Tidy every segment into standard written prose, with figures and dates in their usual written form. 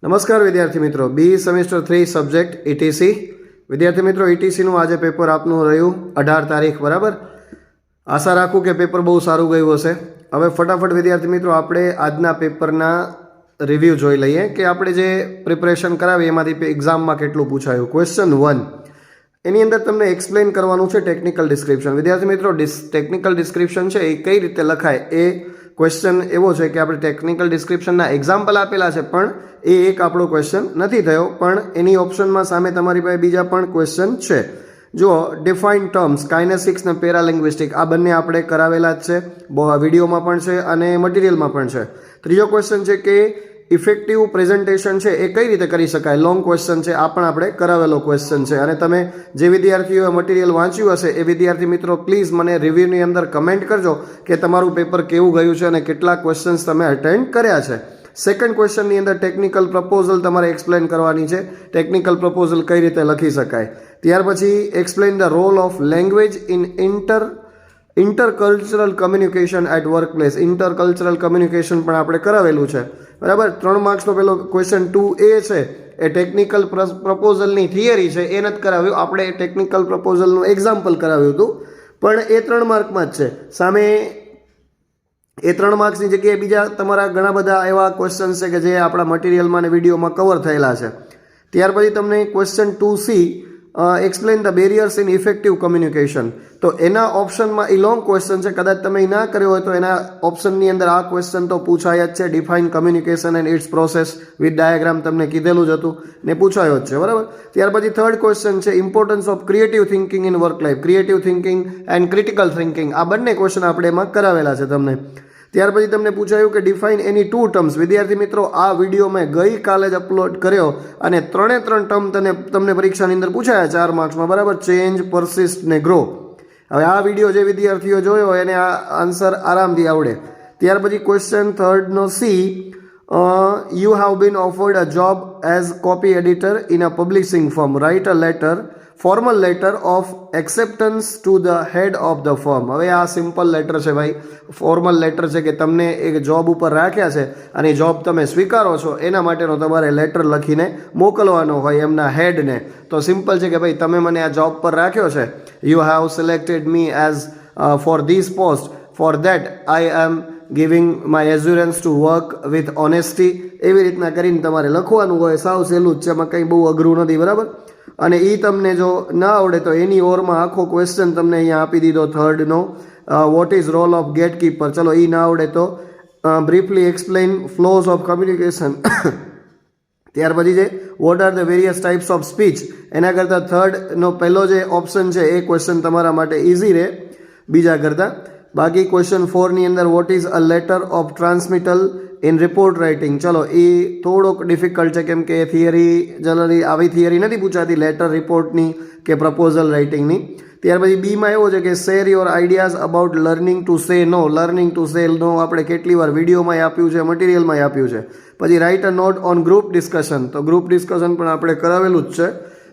નમસ્કાર વિદ્યાર્થી મિત્રો, બી સેમેસ્ટર 3 સબ્જેક્ટ ઈટીસી. વિદ્યાર્થી મિત્રો, ઈટીસીનું આજે પેપર આપનું રહ્યું 18 તારીખ, બરાબર. આશા રાખું કે પેપર બહુ સારું ગયું હશે. હવે ફટાફટ વિદ્યાર્થી મિત્રો આપણે આજના પેપરના રિવ્યૂ જોઈ લઈએ કે આપણે જે પ્રિપરેશન કરાવી એમાંથી એક્ઝામમાં કેટલું પૂછાયું. ક્વેશ્ચન 1, એની અંદર તમને એક્સપ્લેન કરવાનું છે ટેકનિકલ ડિસ્ક્રિપ્શન. વિદ્યાર્થી મિત્રો, ટેકનિકલ ડિસ્ક્રિપ્શન છે એ કઈ રીતે લખાય એ ક્વેશ્ચન એવો છે કે આપણે ટેકનિકલ ડિસ્ક્રિપ્શનના એક્ઝામ્પલ આપેલા છે, પણ એ એક આપણો ક્વેશ્ચન નથી થયો, પણ એની ઓપ્શનમાં સામે તમારી પાસે બીજા પણ ક્વેશ્ચન છે. જુઓ, ડિફાઇન ટર્મ્સ, કાઇનેસિક્સ ને પેરાલિંગ્વિસ્ટિક, આ બંને આપણે કરાવેલા જ છે, વિડીયોમાં પણ છે અને મટીરિયલમાં પણ છે. ત્રીજો ક્વેશ્ચન છે કે ઇફેક્ટિવ પ્રેઝન્ટેશન છે એ કઈ રીતે કરી શકાય, લોંગ ક્વેશ્ચન છે, આ પણ આપણે કરાવેલો ક્વેશ્ચન છે. અને તમે જે વિદ્યાર્થીઓએ મટીરિયલ વાંચ્યું હશે એ વિદ્યાર્થી મિત્રો પ્લીઝ મને રિવ્યૂની અંદર કમેન્ટ કરજો કે તમારું પેપર કેવું ગયું છે અને કેટલા ક્વેશ્ચન્સ તમે અટેન્ડ કર્યા છે. સેકન્ડ ક્વેશ્ચનની અંદર ટેકનિકલ પ્રપોઝલ તમારે એક્સપ્લેન કરવાની છે, ટેકનિકલ પ્રપોઝલ કઈ રીતે લખી શકાય. ત્યાર પછી explain the role of language in intercultural communication at workplace. Intercultural communication પણ આપણે કરાવેલું છે, બરાબર. 3 માર્ક્સનો પેલો ક્વેશ્ચન 2A છે એ ટેકનિકલ પ્રપોઝલની થિયરી છે, એ નથી કરાવ્યું, આપણે ટેકનિકલ પ્રપોઝલનું એક્ઝામ્પલ કરાવ્યું હતું, પણ એ 3 માર્કમાં જ છે. સામે એ 3 માર્ક્સની જગ્યાએ બીજા તમારા ઘણા બધા એવા ક્વેશ્ચન્સ છે કે જે આપણા મટીરિયલમાં અને વિડીયોમાં કવર થયેલા છે. ત્યાર પછી તમને question 2C, explain the barriers in effective communication. તો એના ઓપ્શનમાં એ લોંગ ક્વેશ્ચન છે, કદાચ તમે એ ના કર્યો હોય તો એના ઓપ્શનની અંદર આ ક્વેશ્ચન તો પૂછાય જ છે. Define communication and its process with diagram તમને કીધેલું જ હતું ને પૂછાયો જ છે, બરાબર. ત્યાર પછી થર્ડ ક્વેશ્ચન છે importance of creative thinking in work life. Creative thinking and critical thinking, આ બંને ક્વેશ્ચન આપણે એમાં કરાવેલા છે તમને. ત્યાર પછી તમને પૂછાયું કે ડિફાઇન એની 2 ટર્મ્સ. વિદ્યાર્થી મિત્રો, આ વિડીયો મેં ગઈકાલે જ અપલોડ કર્યો અને 3 ટર્મ તમને પરીક્ષાની અંદર પૂછાયા 4 માર્ક્સમાં, બરાબર. ચેન્જ, પરસિસ્ટ ને ગ્રો. હવે આ વિડીયો જે વિદ્યાર્થીઓ જોયો એને આ આન્સર આરામથી આવડે. ત્યાર પછી ક્વેશ્ચન 3નો C, you have been offered a job as copy editor in a publishing firm. Write a letter, formal letter of acceptance to the head of the firm. હવે આ સિમ્પલ લેટર છે ભાઈ, formal letter છે કે તમને એક job ઉપર રાખ્યા છે અને જોબ તમે સ્વીકારો છો એના માટેનો તમારે લેટર લખીને મોકલવાનો હોય એમના હેડને. તો સિમ્પલ છે કે ભાઈ તમે મને આ જોબ પર રાખ્યો છે, you have selected me as for this post, for that I am giving my assurance to work with honesty. એવી રીતના કરીને તમારે લખવાનું હોય, સાવ સહેલું જ છે, એમાં કંઈ બહુ અઘરું નથી, બરાબર. અને એ તમને જો ના આવડે તો એની ઓરમાં આખો ક્વેશ્ચન તમને અહીંયા આપી દીધો 3નો, what is role of gatekeeper. ચલો એ ના આવડે તો briefly explain flows of communication. ત્યાર પછી છે what are the various types of speech. એના કરતાં 3નો પહેલો જે ઓપ્શન છે એ ક્વેશ્ચન તમારા માટે ઇઝી રહે બીજા કરતાં. બાકી ક્વેશ્ચન 4ની અંદર what is a letter of transmittal in report writing. ચલો એ થોડોક ડિફિકલ્ટ છે કેમ કે થિયરી જનરલી આવી થિયરી નથી પૂછાતી લેટર રિપોર્ટની કે પ્રપોઝલ રાઇટિંગની. ત્યાર પછી બીમાં એવો છે કે share your ideas about learning to say no. Learning to say નો આપણે કેટલી વાર વિડીયોમાં આપ્યું છે, મટીરિયલમાં આપ્યું છે. પછી write a note on group discussion. તો ગ્રુપ ડિસ્કશન પણ આપણે કરાવેલું જ છે,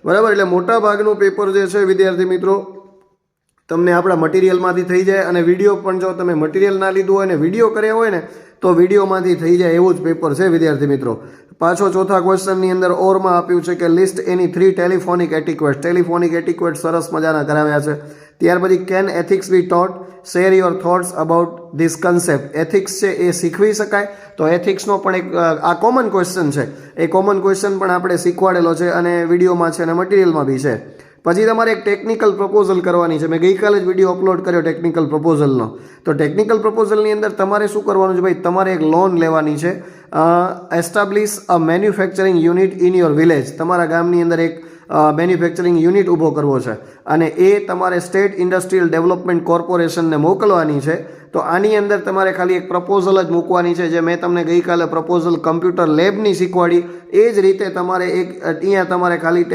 બરાબર. એટલે મોટા ભાગનું પેપર જે છે વિદ્યાર્થી મિત્રો તમને આપણા મટીરિયલમાંથી થઈ જાય, અને વિડીયો પણ જો તમે મટીરિયલ ના લીધું હોય ને વિડીયો કર્યા હોય ને તો વિડીયોમાંથી થઈ જાય એવું જ પેપર છે વિદ્યાર્થી મિત્રો. પાછો ચોથા ક્વેશ્ચનની અંદર ઓરમાં આપ્યું છે કે list any 3 telephonic etiquette. Telephonic etiquette સરસ મજાના કરાવ્યા છે. ત્યાર પછી can ethics be taught, share your thoughts about this concept. Ethics છે એ શીખવી શકાય, તો એથિક્સનો પણ એક આ કોમન ક્વેશ્ચન છે, એ કોમન ક્વેશ્ચન પણ આપણે શીખવાડેલો છે અને વિડીયોમાં છે અને મટીરિયલમાં બી છે. પછી તમારે એક ટેકનિકલ પ્રપોઝલ કરવાની છે. મેં ગઈકાલે જ વિડીયો અપલોડ કર્યો ટેકનિકલ પ્રપોઝલનો. તો ટેકનિકલ પ્રપોઝલની અંદર તમારે શું કરવાનું છે ભાઈ, તમારે એક લોન લેવાની છે. Establish a manufacturing unit in your village. તમારા ગામની અંદર એક મેન્યુફેક્ચરિંગ યુનિટ ઊભો કરવો છે અને એ તમારે સ્ટેટ ઇન્ડસ્ટ્રીયલ ડેવલપમેન્ટ કોર્પોરેશનને મોકલવાની છે. તો આની અંદર તમારે ખાલી એક પ્રપોઝલ જ મૂકવાની છે, જે મેં તમને ગઈકાલે પ્રપોઝલ કમ્પ્યુટર લેબની શીખવાડી એ જ રીતે તમારે અહીંયા તમારે ખાલી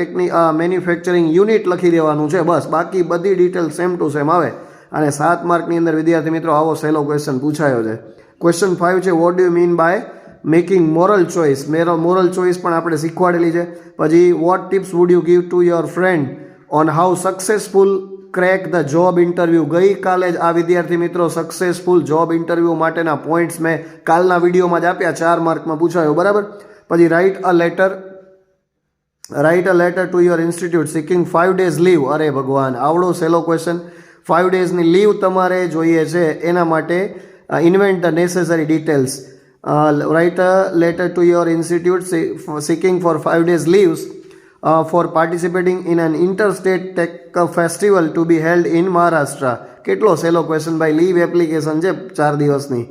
મેન્યુફેક્ચરિંગ યુનિટ લખી દેવાનું છે, બસ. બાકી બધી ડિટેલ સેમ ટુ સેમ આવે. અને 7 માર્કની અંદર વિદ્યાર્થી મિત્રો આવો સહેલો ક્વેશ્ચન પૂછાયો છે. ક્વેશ્ચન 5 છે what do you mean by making moral choice. Moral choice પણ આપણે શીખવાડેલી છે. પછી what tips would you give to your friend on how successful crack the job interview. ગઈકાલે જ આ વિદ્યાર્થી મિત્રો સક્સેસફુલ જોબ ઇન્ટરવ્યૂ માટેના પોઈન્ટ્સ મેં કાલના વિડીયોમાં જ આપ્યા, 4 માર્કમાં પૂછાયો, બરાબર. પછી write a letter to your institute seeking 5 days leave. અરે ભગવાન, આવડો સહેલો ક્વેશ્ચન. 5 daysની લીવ તમારે જોઈએ છે, એના માટે invent the necessary details. Write a letter to your institute seeking for 5 days leaves for participating in an interstate tech festival to be held in Maharashtra. કેટલો સહેલો ક્વેશ્ચન ભાઈ. લીવ એપ્લિકેશન છે 4 દિવસની.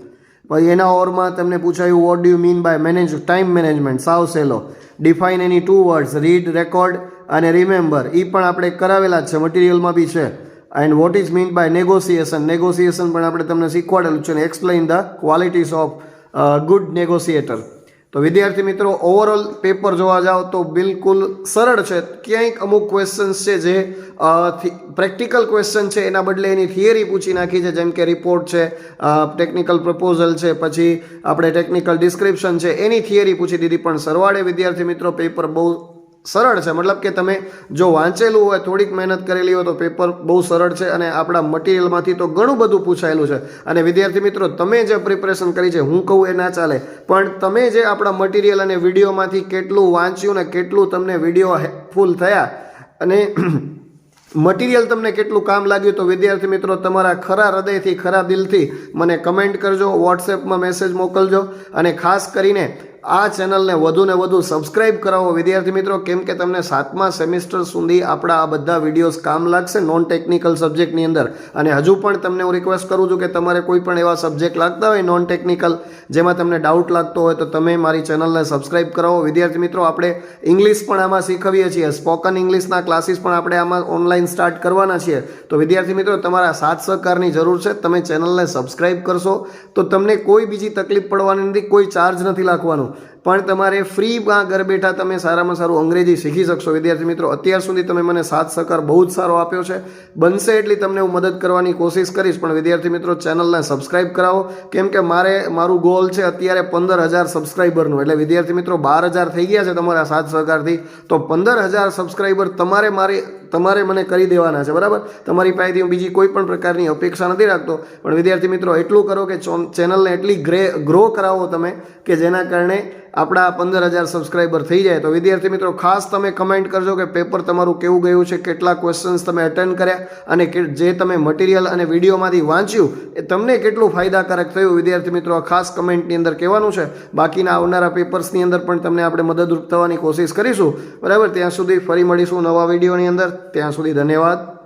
પછી એના ઓરમાં તમને પૂછાયું what do you mean by time management. સાવ સહેલો. Define any 2 words, read, record અને રિમેમ્બર. એ પણ આપણે કરાવેલા જ છે, મટીરિયલમાં બી છે. And what is mean by negotiation. Negotiation પણ આપણે તમને શીખવાડેલું છે. Explain the qualities of good negotiator. તો વિદ્યાર્થી મિત્રો, ઓવરઓલ પેપર જોવા જાઓ તો બિલકુલ સરળ છે. ક્યાંક અમુક ક્વેશ્ચન્સ છે જે પ્રેક્ટિકલ ક્વેશ્ચન છે, એના બદલે એની થિયરી પૂછી નાખી છે, જેમ કે રિપોર્ટ છે, ટેકનિકલ પ્રપોઝલ છે, પછી આપણે ટેકનિકલ ડિસ્ક્રિપ્શન છે, એની થિયરી પૂછી દીધી. પણ સરવાળે વિદ્યાર્થી મિત્રો પેપર બહુ સરળ છે. મતલબ કે તમે જો વાંચેલું હોય, થોડીક મહેનત કરેલી હોય તો પેપર બહુ સરળ છે અને આપણા મટીરિયલમાંથી તો ઘણું બધું પૂછાયેલું છે. અને વિદ્યાર્થી મિત્રો, તમે જે પ્રિપરેશન કરી છે, હું કહું એ ના ચાલે, પણ તમે જે આપણા મટીરિયલ અને વિડીયોમાંથી કેટલું વાંચ્યું ને કેટલું તમને વિડીયો હેલ્પફુલ થયા અને મટીરિયલ તમને કેટલું કામ લાગ્યું, તો વિદ્યાર્થી મિત્રો તમારા ખરા હૃદયથી, ખરા દિલથી મને કમેન્ટ કરજો, વોટ્સએપમાં મેસેજ મોકલજો. અને ખાસ કરીને આ ચેનલને વધુ ને વધુ સબસ્ક્રાઇબ કરાવો વિદ્યાર્થી મિત્રો, કેમ કે તમને 7મા સેમિસ્ટર સુધી આપણા આ બધા વિડીયોઝ કામ લાગશે નોન ટેકનિકલ સબ્જેક્ટની અંદર. અને હજુ પણ તમને હું રિક્વેસ્ટ કરું છું કે તમારે કોઈ પણ એવા સબ્જેક્ટ લાગતા હોય નોન ટેકનિકલ, જેમાં તમને ડાઉટ લાગતો હોય, તો તમે મારી ચેનલને સબસ્ક્રાઇબ કરાવો વિદ્યાર્થી મિત્રો. આપણે ઇંગ્લિશ પણ આમાં શીખવીએ છીએ, સ્પોકન ઇંગ્લિશના ક્લાસીસ પણ આપણે આમાં ઓનલાઈન સ્ટાર્ટ કરવાના છીએ. તો વિદ્યાર્થી મિત્રો, તમારા સાથ સહકારની જરૂર છે. તમે ચેનલને સબસ્ક્રાઇબ કરશો તો તમને કોઈ બીજી તકલીફ પડવાની નથી, કોઈ ચાર્જ નથી લાગવાનું, પણ તમારે ફ્રીમાં ઘર બેઠા તમે સારામાં સારું અંગ્રેજી શીખી શકશો વિદ્યાર્થી મિત્રો. અત્યાર સુધી તમે મને સાથ સહકાર બહુ જ સારો આપ્યો છે. બનશે એટલી તમને હું મદદ કરવાની કોશિશ કરીશ. પણ વિદ્યાર્થી મિત્રો, ચેનલને સબસ્ક્રાઇબ કરાવો, કેમ કે મારું ગોલ છે અત્યારે 15,000 સબસ્ક્રાઇબરનું. એટલે વિદ્યાર્થી મિત્રો, 12,000 થઈ ગયા છે તમારા સાથ સહકારથી, તો 15,000 સબસ્ક્રાઇબર તમારે મને કરી દેવાના છે, બરાબર. તમારી પાસેથી હું બીજી કોઈ પણ પ્રકારની અપેક્ષા નથી રાખતો. પણ વિદ્યાર્થી મિત્રો, એટલું કરો કે ચેનલને એટલી ગ્રો કરાવો તમે કે જેના કારણે આપણા 15,000 સબસ્ક્રાઇબર થઈ જાય. તો વિદ્યાર્થી મિત્રો, ખાસ તમે કમેન્ટ કરજો કે પેપર તમારું કેવું ગયું છે, કેટલા ક્વેશ્ચન્સ તમે અટેન્ડ કર્યા અને જે તમે મટીરિયલ અને વિડીયોમાંથી વાંચ્યું એ તમને કેટલું ફાયદાકારક થયું વિદ્યાર્થી મિત્રો. ખાસ કમેન્ટની અંદર કહેવાનું છે. બાકીના આવનારા પેપર્સની અંદર પણ તમને આપણે મદદરૂપ થવાની કોશિશ કરીશું, બરાબર. ત્યાં સુધી ફરી મળીશું નવા વિડીયોની અંદર. ત્યાં સુધી ધન્યવાદ.